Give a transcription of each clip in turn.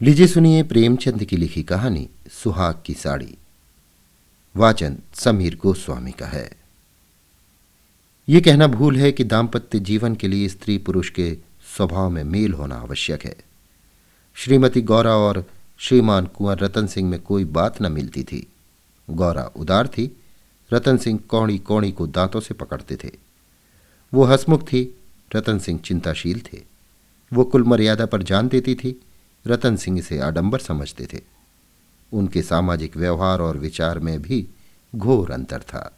लीजिए सुनिए प्रेमचंद की लिखी कहानी सुहाग की साड़ी। वाचन समीर गोस्वामी का है। ये कहना भूल है कि दाम्पत्य जीवन के लिए स्त्री पुरुष के स्वभाव में मेल होना आवश्यक है। श्रीमती गौरा और श्रीमान कुंवर रतन सिंह में कोई बात न मिलती थी। गौरा उदार थी, रतन सिंह कौड़ी कौड़ी को दांतों से पकड़ते थे। वो हंसमुख थी, रतन सिंह चिंताशील थे। वो कुल मर्यादा पर जान देती थी, रतन सिंह इसे आडंबर समझते थे। उनके सामाजिक व्यवहार और विचार में भी घोर अंतर था।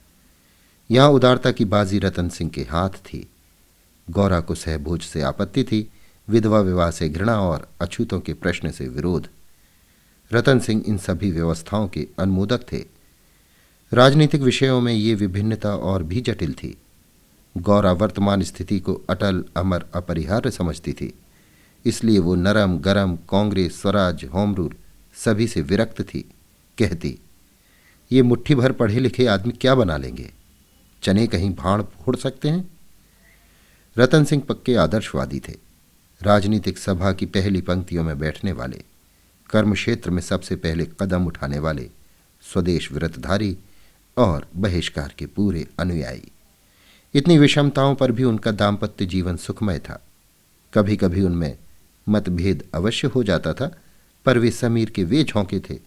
यहां उदारता की बाजी रतन सिंह के हाथ थी। गौरा को सहभोज से आपत्ति थी, विधवा विवाह से घृणा और अछूतों के प्रश्न से विरोध। रतन सिंह इन सभी व्यवस्थाओं के अनुमोदक थे। राजनीतिक विषयों में ये विभिन्नता और भी जटिल थी। गौरा वर्तमान स्थिति को अटल, अमर, अपरिहार्य समझती थी। इसलिए वो नरम गरम, कांग्रेस, स्वराज, होम रूल सभी से विरक्त थी। कहती, ये मुट्ठी भर पढ़े लिखे आदमी क्या बना लेंगे? चने कहीं भाड़ फोड़ सकते हैं? रतन सिंह पक्के आदर्शवादी थे। राजनीतिक सभा की पहली पंक्तियों में बैठने वाले, कर्म क्षेत्र में सबसे पहले कदम उठाने वाले, स्वदेश विरतधारी और बहिष्कार के पूरे अनुयायी। इतनी विषमताओं पर भी उनका दाम्पत्य जीवन सुखमय था। कभी कभी उनमें मतभेद अवश्य हो जाता था, पर वे समीर के वे झोंके थे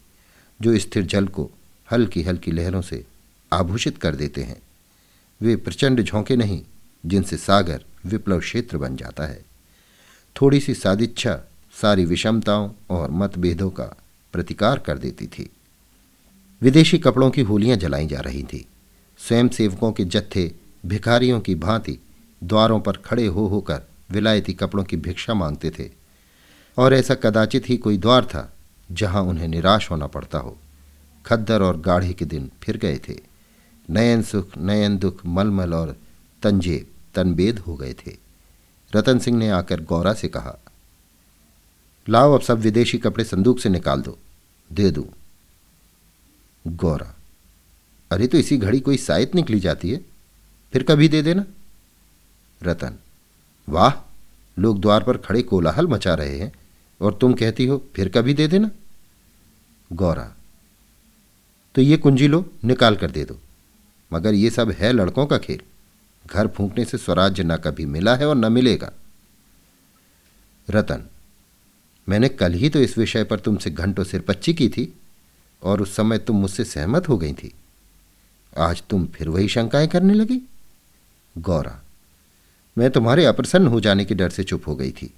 जो स्थिर जल को हल्की हल्की लहरों से आभूषित कर देते हैं। वे प्रचंड झोंके नहीं जिनसे सागर विप्लव क्षेत्र बन जाता है। थोड़ी सी सादिच्छा सारी विषमताओं और मतभेदों का प्रतिकार कर देती थी। विदेशी कपड़ों की होलियां जलाई जा रही थी। स्वयंसेवकों के जत्थे भिखारियों की भांति द्वारों पर खड़े हो होकर विलायती कपड़ों की भिक्षा मांगते थे, और ऐसा कदाचित ही कोई द्वार था जहां उन्हें निराश होना पड़ता हो। खद्दर और गाढ़े के दिन फिर गए थे। नयन सुख, नयन दुख, मलमल और तंजेब तनबेद हो गए थे। रतन सिंह ने आकर गौरा से कहा, लाओ अब सब विदेशी कपड़े संदूक से निकाल दो, दे दूं। गौरा, अरे तो इसी घड़ी कोई साइत निकली जाती है, फिर कभी दे देना। रतन, वाह, लोग द्वार पर खड़े कोलाहल मचा रहे हैं और तुम कहती हो फिर कभी दे देना। गौरा, तो ये कुंजी लो, निकाल कर दे दो। मगर ये सब है लड़कों का खेल। घर फूंकने से स्वराज्य न कभी मिला है और न मिलेगा। रतन, मैंने कल ही तो इस विषय पर तुमसे घंटों सिरपच्ची की थी और उस समय तुम मुझसे सहमत हो गई थी। आज तुम फिर वही शंकाएं करने लगी। गौरा, मैं तुम्हारे अप्रसन्न हो जाने के डर से चुप हो गई थी।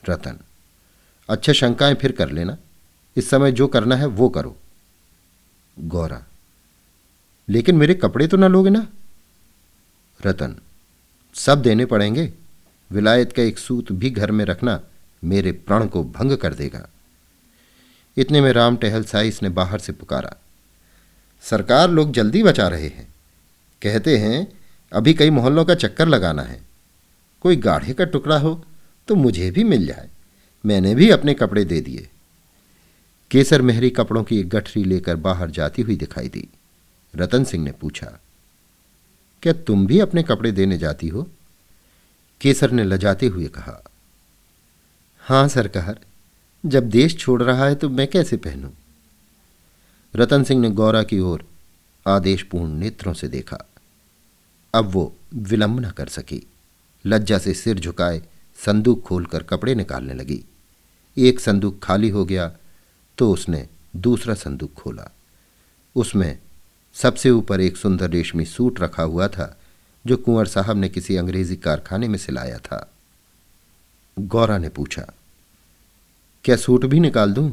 रतन, अच्छा, शंकाएं फिर कर लेना, इस समय जो करना है वो करो। गौरा, लेकिन मेरे कपड़े तो ना लोगे ना? रतन, सब देने पड़ेंगे। विलायत का एक सूत भी घर में रखना मेरे प्रण को भंग कर देगा। इतने में राम टहल साइस ने बाहर से पुकारा, सरकार, लोग जल्दी बचा रहे हैं। कहते हैं अभी कई मोहल्लों का चक्कर लगाना है। कोई गाढ़े का टुकड़ा हो तो मुझे भी मिल जाए। मैंने भी अपने कपड़े दे दिए। केसर मेहरी कपड़ों की एक गठरी लेकर बाहर जाती हुई दिखाई दी। रतन सिंह ने पूछा, क्या तुम भी अपने कपड़े देने जाती हो? केसर ने लजाते हुए कहा, हां सरकार, जब देश छोड़ रहा है तो मैं कैसे पहनूं। रतन सिंह ने गौरा की ओर आदेशपूर्ण नेत्रों से देखा। अब वो विलंब न कर सकी। लज्जा से सिर झुकाए संदूक खोलकर कपड़े निकालने लगी। एक संदूक खाली हो गया तो उसने दूसरा संदूक खोला। उसमें सबसे ऊपर एक सुंदर रेशमी सूट रखा हुआ था जो कुंवर साहब ने किसी अंग्रेजी कारखाने में सिलाया था। गौरा ने पूछा, क्या सूट भी निकाल दूं?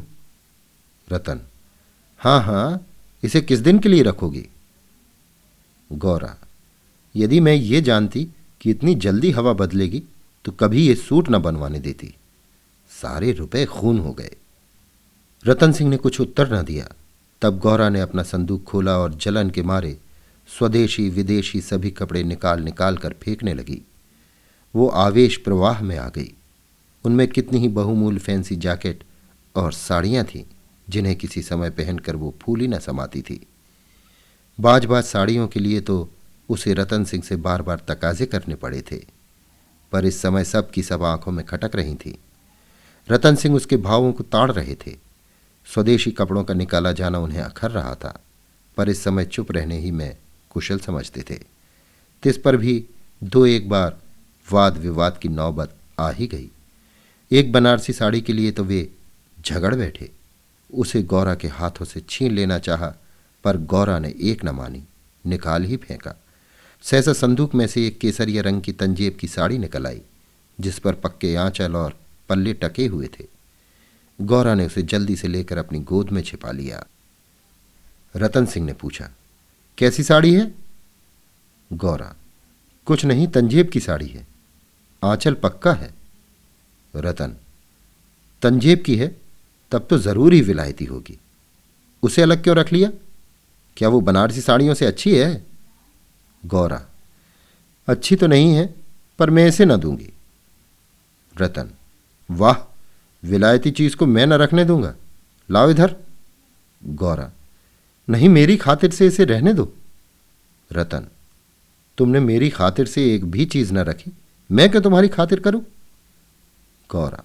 रतन, हां हां, इसे किस दिन के लिए रखोगी? गौरा, यदि मैं ये जानती कि इतनी जल्दी हवा बदलेगी तो कभी ये सूट न बनवाने देती। सारे रुपए खून हो गए। रतन सिंह ने कुछ उत्तर न दिया। तब गौरा ने अपना संदूक खोला और जलन के मारे स्वदेशी विदेशी सभी कपड़े निकाल निकाल कर फेंकने लगी। वो आवेश प्रवाह में आ गई। उनमें कितनी ही बहुमूल्य फैंसी जैकेट और साड़ियां थीं जिन्हें किसी समय पहनकर वो फूली न समाती थी। बाज बाज साड़ियों के लिए तो उसे रतन सिंह से बार बार तकाजे करने पड़े थे, पर इस समय सब की सब आंखों में खटक रही थी। रतन सिंह उसके भावों को ताड़ रहे थे। स्वदेशी कपड़ों का निकाला जाना उन्हें अखर रहा था, पर इस समय चुप रहने ही में कुशल समझते थे। तिस पर भी दो एक बार वाद विवाद की नौबत आ ही गई। एक बनारसी साड़ी के लिए तो वे झगड़ बैठे। उसे गौरा के हाथों से छीन लेना चाहा, पर गौरा ने एक न मानी, निकाल ही फेंका। सहसा संदूक में से एक केसरिया रंग की तंजेब की साड़ी निकल आई, जिस पर पक्के आंचल और पल्ले टके हुए थे। गौरा ने उसे जल्दी से लेकर अपनी गोद में छिपा लिया। रतन सिंह ने पूछा, कैसी साड़ी है? गौरा, कुछ नहीं, तंजेब की साड़ी है, आंचल पक्का है। रतन, तंजेब की है तब तो जरूर ही विलायती होगी, उसे अलग क्यों रख लिया? क्या वो बनारसी साड़ियों से अच्छी है? गौरा, अच्छी तो नहीं है, पर मैं इसे न दूंगी। रतन, वाह, विलायती चीज को मैं न रखने दूंगा, लाओ इधर। गौरा, नहीं, मेरी खातिर से इसे रहने दो। रतन, तुमने मेरी खातिर से एक भी चीज न रखी, मैं क्या तुम्हारी खातिर करूं? गौरा,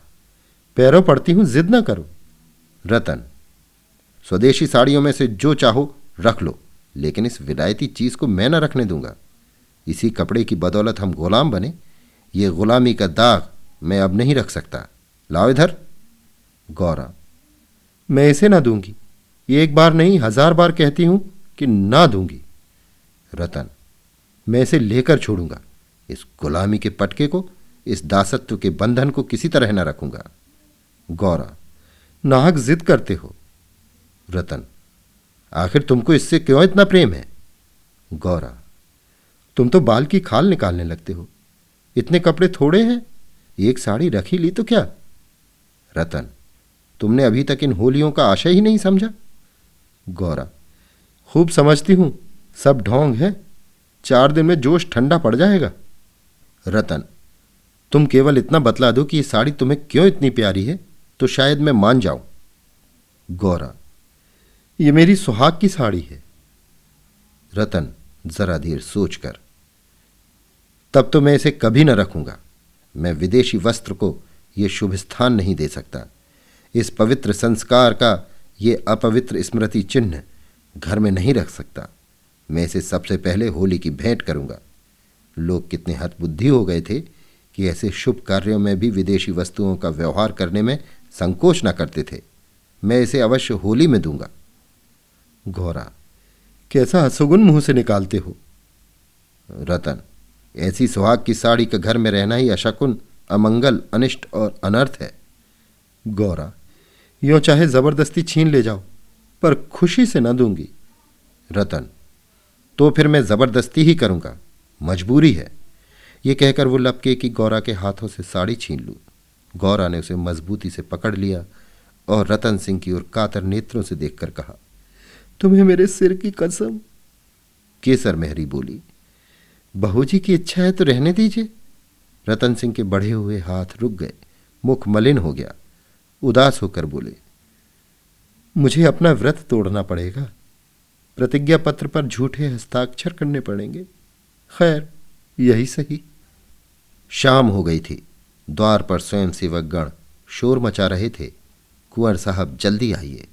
पैरों पड़ती हूं, जिद न करो। रतन, स्वदेशी साड़ियों में से जो चाहो रख लो, लेकिन इस विलायती चीज को मैं न रखने दूंगा। इसी कपड़े की बदौलत हम गुलाम बने, ये गुलामी का दाग मैं अब नहीं रख सकता, लाओ इधर। गौरा, मैं इसे ना दूंगी, एक बार नहीं 1000 बार कहती हूं कि ना दूंगी। रतन, मैं इसे लेकर छोड़ूंगा, इस गुलामी के पटके को, इस दासत्व के बंधन को किसी तरह न रखूंगा। गौरा, नाहक जिद करते हो। रतन, आखिर तुमको इससे क्यों इतना प्रेम है? गौरा, तुम तो बाल की खाल निकालने लगते हो, इतने कपड़े थोड़े हैं, एक साड़ी रखी ली तो क्या? रतन, तुमने अभी तक इन होलियों का आशय ही नहीं समझा। गौरा, खूब समझती हूं, सब ढोंग है, 4 दिन में जोश ठंडा पड़ जाएगा। रतन, तुम केवल इतना बतला दो कि ये साड़ी तुम्हें क्यों इतनी प्यारी है, तो शायद मैं मान जाऊं। गौरा, ये मेरी सुहाग की साड़ी है। रतन, जरा देर सोचकर, तब तो मैं इसे कभी न रखूंगा। मैं विदेशी वस्त्र को ये शुभ स्थान नहीं दे सकता। इस पवित्र संस्कार का ये अपवित्र स्मृति चिन्ह घर में नहीं रख सकता। मैं इसे सबसे पहले होली की भेंट करूंगा। लोग कितने हतबुद्धि हो गए थे कि ऐसे शुभ कार्यों में भी विदेशी वस्तुओं का व्यवहार करने में संकोच न करते थे। मैं इसे अवश्य होली में दूंगा। गौरा, कैसा हसुगुन मुंह से निकालते हो। रतन, ऐसी सुहाग की साड़ी का घर में रहना ही अशकुन, अमंगल, अनिष्ट और अनर्थ है। गौरा, यों चाहे जबरदस्ती छीन ले जाओ, पर खुशी से न दूंगी। रतन, तो फिर मैं जबरदस्ती ही करूंगा, मजबूरी है। ये कहकर वो लपके कि गौरा के हाथों से साड़ी छीन लूं। गौरा ने उसे मजबूती से पकड़ लिया और रतन सिंह की ओर कातर नेत्रों से देखकर कहा, तुम्हें मेरे सिर की कसम। केसर मेहरी बोली, बहू जी की इच्छा है तो रहने दीजिए। रतन सिंह के बढ़े हुए हाथ रुक गए, मुख मलिन हो गया। उदास होकर बोले, मुझे अपना व्रत तोड़ना पड़ेगा, प्रतिज्ञा पत्र पर झूठे हस्ताक्षर करने पड़ेंगे। खैर, यही सही। शाम हो गई थी। द्वार पर स्वयंसेवक गण शोर मचा रहे थे। कुंवर साहब, जल्दी आइए,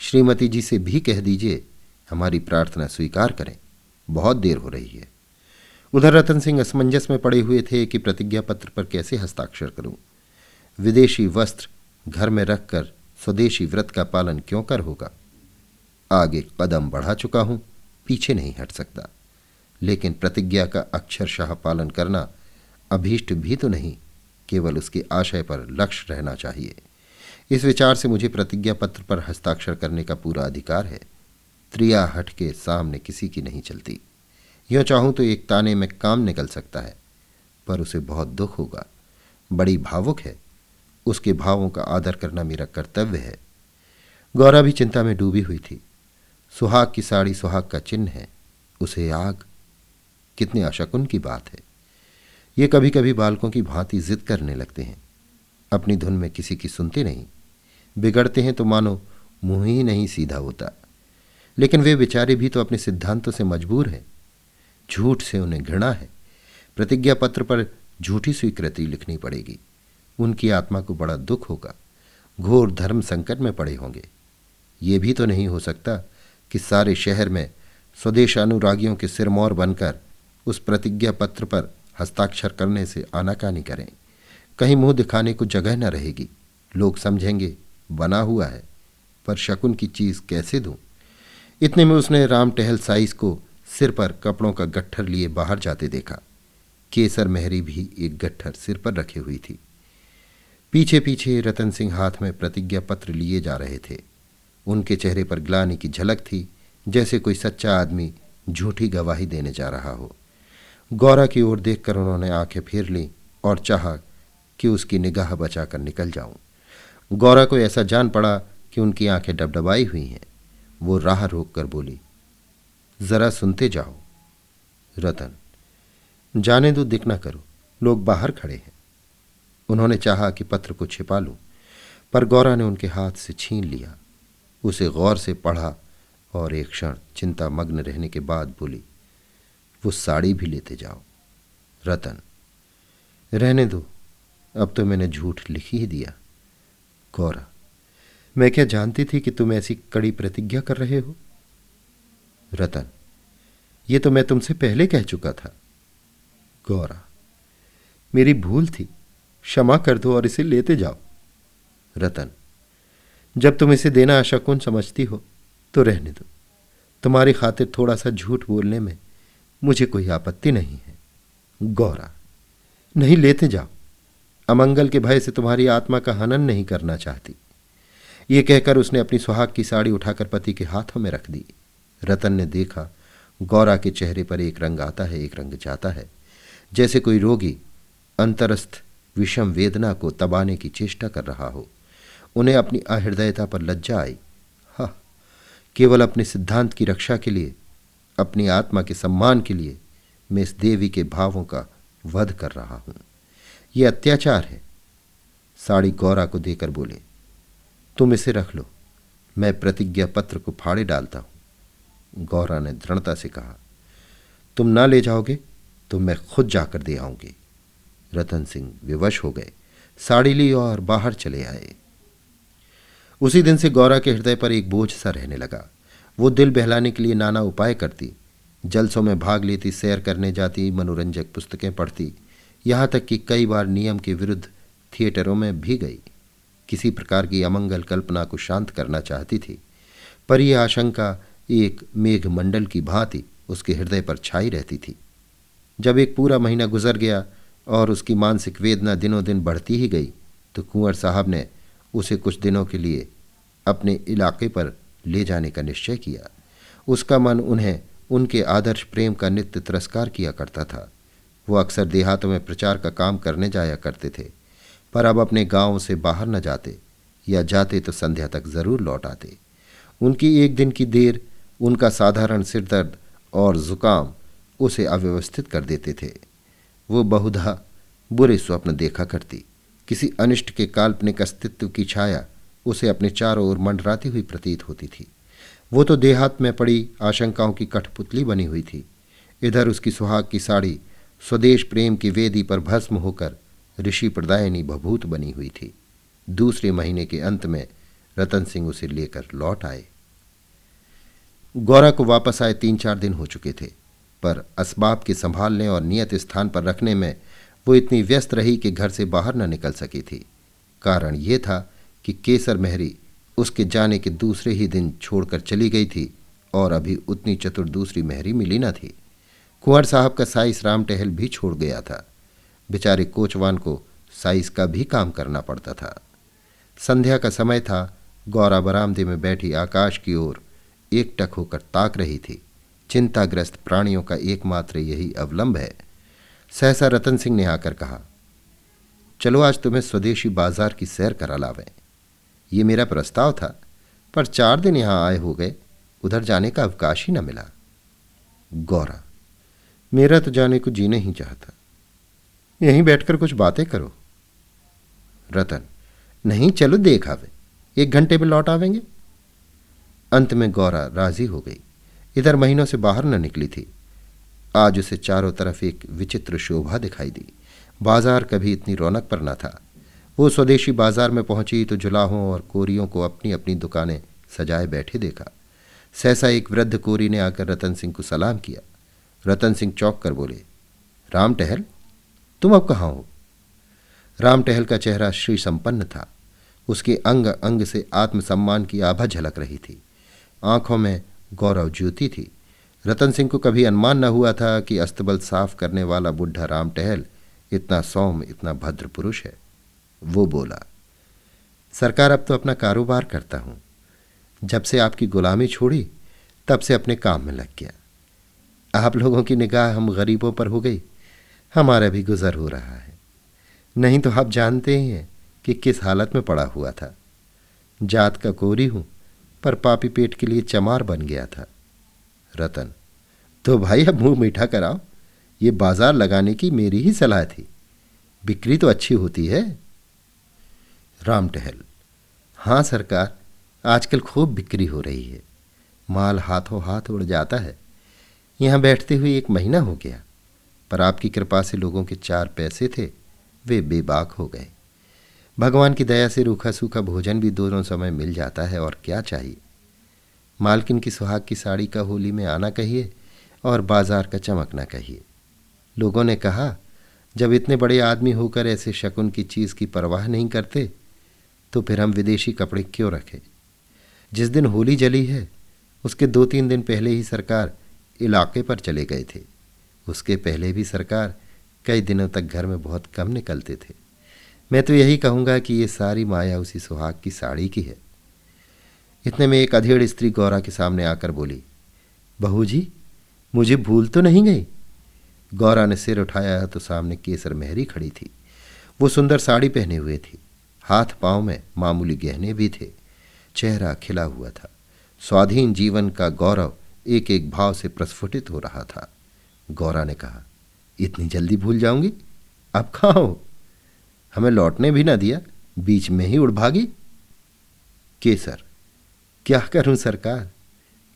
श्रीमती जी से भी कह दीजिए हमारी प्रार्थना स्वीकार करें, बहुत देर हो रही है। उधर रतन सिंह असमंजस में पड़े हुए थे कि प्रतिज्ञा पत्र पर कैसे हस्ताक्षर करूं। विदेशी वस्त्र घर में रखकर स्वदेशी व्रत का पालन क्यों कर होगा। आगे कदम बढ़ा चुका हूं, पीछे नहीं हट सकता, लेकिन प्रतिज्ञा का अक्षरशः पालन करना अभीष्ट भी तो नहीं, केवल उसके आशय पर लक्ष्य रहना चाहिए। इस विचार से मुझे प्रतिज्ञा पत्र पर हस्ताक्षर करने का पूरा अधिकार है। त्रिया हट के सामने किसी की नहीं चलती। यूँ चाहूं तो एक ताने में काम निकल सकता है, पर उसे बहुत दुख होगा। बड़ी भावुक है, उसके भावों का आदर करना मेरा कर्तव्य है। गौरा भी चिंता में डूबी हुई थी। सुहाग की साड़ी सुहाग का चिन्ह है, उसे आग, कितने अशकुन की बात है। ये कभी कभी बालकों की भांति जिद करने लगते हैं, अपनी धुन में किसी की सुनते नहीं, बिगड़ते हैं तो मानो मुंह ही नहीं सीधा होता। लेकिन वे बेचारे भी तो अपने सिद्धांतों से मजबूर हैं। झूठ से उन्हें घृणा है। प्रतिज्ञा पत्र पर झूठी स्वीकृति लिखनी पड़ेगी। उनकी आत्मा को बड़ा दुख होगा, घोर धर्म संकट में पड़े होंगे। ये भी तो नहीं हो सकता कि सारे शहर में स्वदेश अनुरागियों के सिरमौर बनकर उस प्रतिज्ञा पत्र पर हस्ताक्षर करने से आनाकानी करें। कहीं मुंह दिखाने को जगह न रहेगी, लोग समझेंगे बना हुआ है, पर शकुन की चीज कैसे दूं? इतने में उसने राम टहल साइस को सिर पर कपड़ों का गट्ठर लिए बाहर जाते देखा। केसर मेहरी भी एक गट्ठर सिर पर रखे हुई थी। पीछे पीछे रतन सिंह हाथ में प्रतिज्ञा पत्र लिए जा रहे थे। उनके चेहरे पर ग्लानि की झलक थी, जैसे कोई सच्चा आदमी झूठी गवाही देने जा रहा हो। गौरा की ओर देखकर उन्होंने आंखें फेर लीं और चाहा कि उसकी निगाह बचाकर निकल जाऊं। गौरा को ऐसा जान पड़ा कि उनकी आंखें डबडबाई हुई हैं। वो राह रोक कर बोली, जरा सुनते जाओ। रतन, जाने दो, दिख ना करो, लोग बाहर खड़े हैं। उन्होंने चाहा कि पत्र को छिपा लूं, पर गौरा ने उनके हाथ से छीन लिया। उसे गौर से पढ़ा और एक क्षण चिंता मग्न रहने के बाद बोली, वो साड़ी भी लेते जाओ। रतन, रहने दो, अब तो मैंने झूठ लिख ही दिया। गौरा, मैं क्या जानती थी कि तुम ऐसी कड़ी प्रतिज्ञा कर रहे हो? रतन, ये तो मैं तुमसे पहले कह चुका था। गौरा, मेरी भूल थी, क्षमा कर दो और इसे लेते जाओ। रतन, जब तुम इसे देना अशकुन समझती हो तो रहने दो। तुम्हारी खातिर थोड़ा सा झूठ बोलने में मुझे कोई आपत्ति नहीं है। गौरा, नहीं, लेते जाओ। अमंगल के भय से तुम्हारी आत्मा का हनन नहीं करना चाहती। ये कहकर उसने अपनी सुहाग की साड़ी उठाकर पति के हाथों में रख दी। रतन ने देखा, गौरा के चेहरे पर एक रंग आता है, एक रंग जाता है, जैसे कोई रोगी अंतरस्थ विषम वेदना को दबाने की चेष्टा कर रहा हो। उन्हें अपनी अहृदयता पर लज्जा आई। हाँ, केवल अपने सिद्धांत की रक्षा के लिए, अपनी आत्मा के सम्मान के लिए मैं इस देवी के भावों का वध कर रहा हूं। यह अत्याचार है। साड़ी गौरा को देकर बोले, तुम इसे रख लो, मैं प्रतिज्ञा पत्र को फाड़े डालता हूं। गौरा ने दृढ़ता से कहा, तुम ना ले जाओगे तो मैं खुद जाकर दे आऊंगी। रतन सिंह विवश हो गए, साड़ी ली और बाहर चले आए। उसी दिन से गौरा के हृदय पर एक बोझ सा रहने लगा। वो दिल बहलाने के लिए नाना उपाय करती, जलसों में भाग लेती, सैर करने जाती, मनोरंजक पुस्तकें पढ़ती, यहाँ तक कि कई बार नियम के विरुद्ध थिएटरों में भी गई। किसी प्रकार की अमंगल कल्पना को शांत करना चाहती थी, पर यह आशंका एक मेघमंडल की भांति उसके हृदय पर छाई रहती थी। जब एक पूरा महीना गुजर गया और उसकी मानसिक वेदना दिनों दिन बढ़ती ही गई, तो कुंवर साहब ने उसे कुछ दिनों के लिए अपने इलाके पर ले जाने का निश्चय किया। उसका मन उन्हें उनके आदर्श प्रेम का नित्य तिरस्कार किया करता था। वो अक्सर देहातों में प्रचार का काम करने जाया करते थे, पर अब अपने गांव से बाहर न जाते, या जाते तो संध्या तक जरूर लौट आते। उनकी एक दिन की देर, उनका साधारण सिरदर्द और जुकाम उसे अव्यवस्थित कर देते थे। वो बहुधा बुरे स्वप्न देखा करती। किसी अनिष्ट के काल्पनिक अस्तित्व की छाया उसे अपने चारों ओर मंडराती हुई प्रतीत होती थी। वो तो देहात में पड़ी आशंकाओं की कठपुतली बनी हुई थी। इधर उसकी सुहाग की साड़ी स्वदेश प्रेम की वेदी पर भस्म होकर ऋषि प्रदायनी भभूत बनी हुई थी। दूसरे महीने के अंत में रतन सिंह उसे लेकर लौट आए। गौरा को वापस आए 3-4 दिन हो चुके थे, पर असबाब के संभालने और नियत स्थान पर रखने में वो इतनी व्यस्त रही कि घर से बाहर न निकल सकी थी। कारण ये था कि केसर मेहरी उसके जाने के दूसरे ही दिन छोड़कर चली गई थी और अभी उतनी चतुर दूसरी मेहरी मिली न थी। कुंवर साहब का साइस राम टहल भी छोड़ गया था। बेचारे कोचवान को साइस का भी काम करना पड़ता था। संध्या का समय था। गौरा बरामदे में बैठी आकाश की ओर एकटक होकर ताक रही थी। चिंताग्रस्त प्राणियों का एकमात्र यही अवलंब है। सहसा रतन सिंह ने आकर कहा, चलो आज तुम्हें स्वदेशी बाजार की सैर करा लावें। ये मेरा प्रस्ताव था, पर 4 दिन यहां आए हो गए, उधर जाने का अवकाश ही न मिला। गौरा, मेरा तो जाने को जी नहीं चाहता, यहीं बैठकर कुछ बातें करो। रतन, नहीं, चलो देख आवे, 1 घंटे में लौट आवेंगे। अंत में गौरा राजी हो गई। इधर महीनों से बाहर न निकली थी। आज उसे चारों तरफ एक विचित्र शोभा दिखाई दी। बाजार कभी इतनी रौनक पर न था। वो स्वदेशी बाजार में पहुंची तो जुलाहों और कोरियों को अपनी अपनी दुकानें सजाए बैठे देखा। सहसा एक वृद्ध कोरी ने आकर रतन सिंह को सलाम किया। रतन सिंह चौंक कर बोले, राम टहल, तुम अब कहाँ हो? राम टहल का चेहरा श्री संपन्न था। उसके अंग अंग से आत्मसम्मान की आभा झलक रही थी। आंखों में गौरव ज्योति थी। रतन सिंह को कभी अनुमान न हुआ था कि अस्तबल साफ करने वाला बुढ़ा राम टहल इतना सौम्य, इतना भद्र पुरुष है। वो बोला, सरकार, अब तो अपना कारोबार करता हूं। जब से आपकी गुलामी छोड़ी तब से अपने काम में लग गया। आप लोगों की निगाह हम गरीबों पर हो गई, हमारा भी गुजर हो रहा है। नहीं तो आप जानते ही हैं कि किस हालत में पड़ा हुआ था। जात का कोरी हूं, पर पापी पेट के लिए चमार बन गया था। रतन, तो भाई अब मुंह मीठा कराओ। ये बाजार लगाने की मेरी ही सलाह थी, बिक्री तो अच्छी होती है। राम टहल, हाँ सरकार, आजकल खूब बिक्री हो रही है। माल हाथों हाथ उड़ जाता है। यहाँ बैठते हुए 1 महीना हो गया, पर आपकी कृपा से लोगों के 4 पैसे थे, वे बेबाक हो गए। भगवान की दया से रूखा सूखा भोजन भी दोनों समय मिल जाता है, और क्या चाहिए। मालकिन की सुहाग की साड़ी का होली में आना कहिए और बाजार का चमकना कहिए। लोगों ने कहा, जब इतने बड़े आदमी होकर ऐसे शकुन की चीज़ की परवाह नहीं करते तो फिर हम विदेशी कपड़े क्यों रखें। जिस दिन होली जली है उसके 2-3 दिन पहले ही सरकार इलाके पर चले गए थे। उसके पहले भी सरकार कई दिनों तक घर में बहुत कम निकलते थे। मैं तो यही कहूँगा कि ये सारी माया उसी सुहाग की साड़ी की है। इतने में एक अधेड़ स्त्री गौरा के सामने आकर बोली, बहू जी, मुझे भूल तो नहीं गई? गौरा ने सिर उठाया तो सामने केसर मेहरी खड़ी थी। वो सुंदर साड़ी पहने हुए थी, हाथ पांव में मामूली गहने भी थे, चेहरा खिला हुआ था। स्वाधीन जीवन का गौरव एक एक भाव से प्रस्फुटित हो रहा था। गौरा ने कहा, इतनी जल्दी भूल जाऊंगी? अब कहाँ हो? हमें लौटने भी ना दिया, बीच में ही उड़ भागी। केसर, क्या करूं सरकार,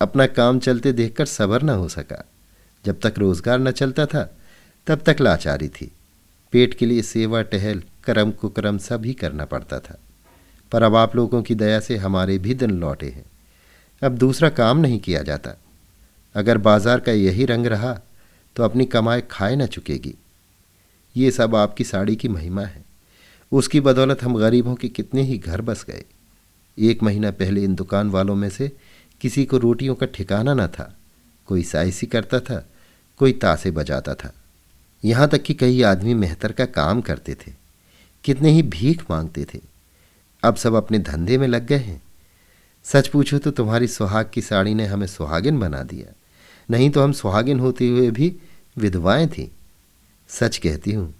अपना काम चलते देखकर सब्र न हो सका। जब तक रोजगार न चलता था तब तक लाचारी थी। पेट के लिए सेवा टहल कर्म कुकर्म सब ही करना पड़ता था। पर अब आप लोगों की दया से हमारे भी दिन लौटे हैं। अब दूसरा काम नहीं किया जाता। अगर बाजार का यही रंग रहा तो अपनी कमाई खाए न चुकेगी। ये सब आपकी साड़ी की महिमा है। उसकी बदौलत हम गरीबों के कितने ही घर बस गए। 1 महीना पहले इन दुकान वालों में से किसी को रोटियों का ठिकाना न था। कोई साइसी करता था, कोई तासे बजाता था। यहाँ तक कि कई आदमी मेहतर का काम करते थे, कितने ही भीख मांगते थे। अब सब अपने धंधे में लग गए हैं। सच पूछो तो तुम्हारी सुहाग की साड़ी ने हमें सुहागिन बना दिया, नहीं तो हम सुहागिन होते हुए भी विधवाएं थीं। सच कहती हूँ,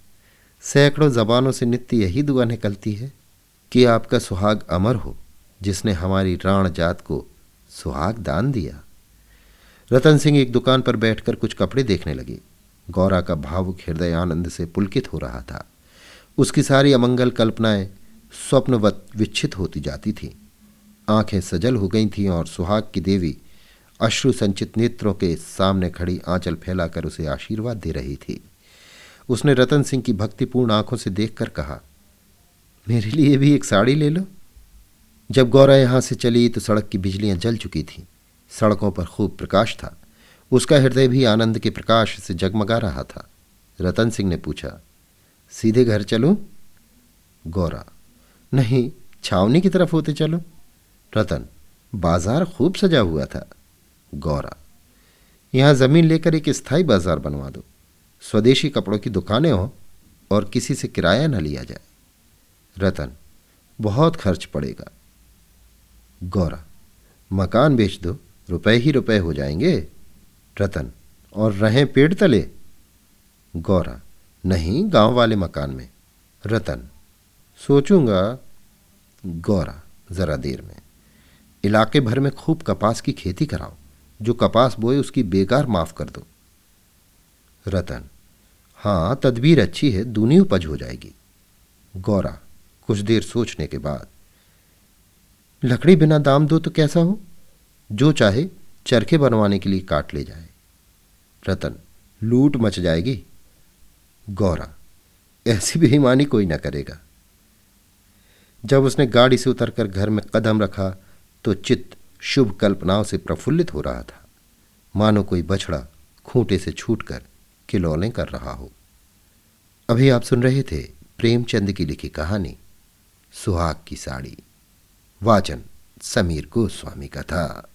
सैकड़ों जबानों से नित्य यही दुआ निकलती है कि आपका सुहाग अमर हो, जिसने हमारी राण जात को सुहाग दान दिया। रतन सिंह एक दुकान पर बैठकर कुछ कपड़े देखने लगे। गौरा का भावुक हृदय आनंद से पुलकित हो रहा था। उसकी सारी अमंगल कल्पनाएं स्वप्नवत विच्छित होती जाती थीं। आंखें सजल हो गई थीं और सुहाग की देवी अश्रु संचित नेत्रों के सामने खड़ी आंचल फैलाकर उसे आशीर्वाद दे रही थी। उसने रतन सिंह की भक्तिपूर्ण आंखों से देखकर कहा, मेरे लिए भी एक साड़ी ले लो। जब गौरा यहां से चली तो सड़क की बिजलियां जल चुकी थीं। सड़कों पर खूब प्रकाश था। उसका हृदय भी आनंद के प्रकाश से जगमगा रहा था। रतन सिंह ने पूछा, सीधे घर चलूं? गौरा, नहीं, छावनी की तरफ होते चलो। रतन, बाजार खूब सजा हुआ था। गौरा, यहां जमीन लेकर एक स्थायी बाजार बनवा दो। स्वदेशी कपड़ों की दुकानें हों और किसी से किराया न लिया जाए। रतन, बहुत खर्च पड़ेगा। गौरा, मकान बेच दो, रुपए ही रुपए हो जाएंगे। रतन, और रहें पेड़ तले? गौरा, नहीं, गांव वाले मकान में। रतन, सोचूंगा। गौरा, जरा देर में। इलाके भर में खूब कपास की खेती कराओ। जो कपास बोए उसकी बेकार माफ कर दो। रतन, हाँ, तदबीर अच्छी है, दूनी उपज हो जाएगी। गौरा, कुछ देर सोचने के बाद, लकड़ी बिना दाम दो तो कैसा हो? जो चाहे चरखे बनवाने के लिए काट ले जाए। रतन, लूट मच जाएगी। गौरा, ऐसी बेईमानी कोई ना करेगा। जब उसने गाड़ी से उतरकर घर में कदम रखा तो चित्त शुभ कल्पनाओं से प्रफुल्लित हो रहा था, मानो कोई बछड़ा खूंटे से छूटकर किलौलें कर रहा हो। अभी आप सुन रहे थे प्रेमचंद की लिखी कहानी सुहाग की साड़ी। वाचन समीर गोस्वामी का था।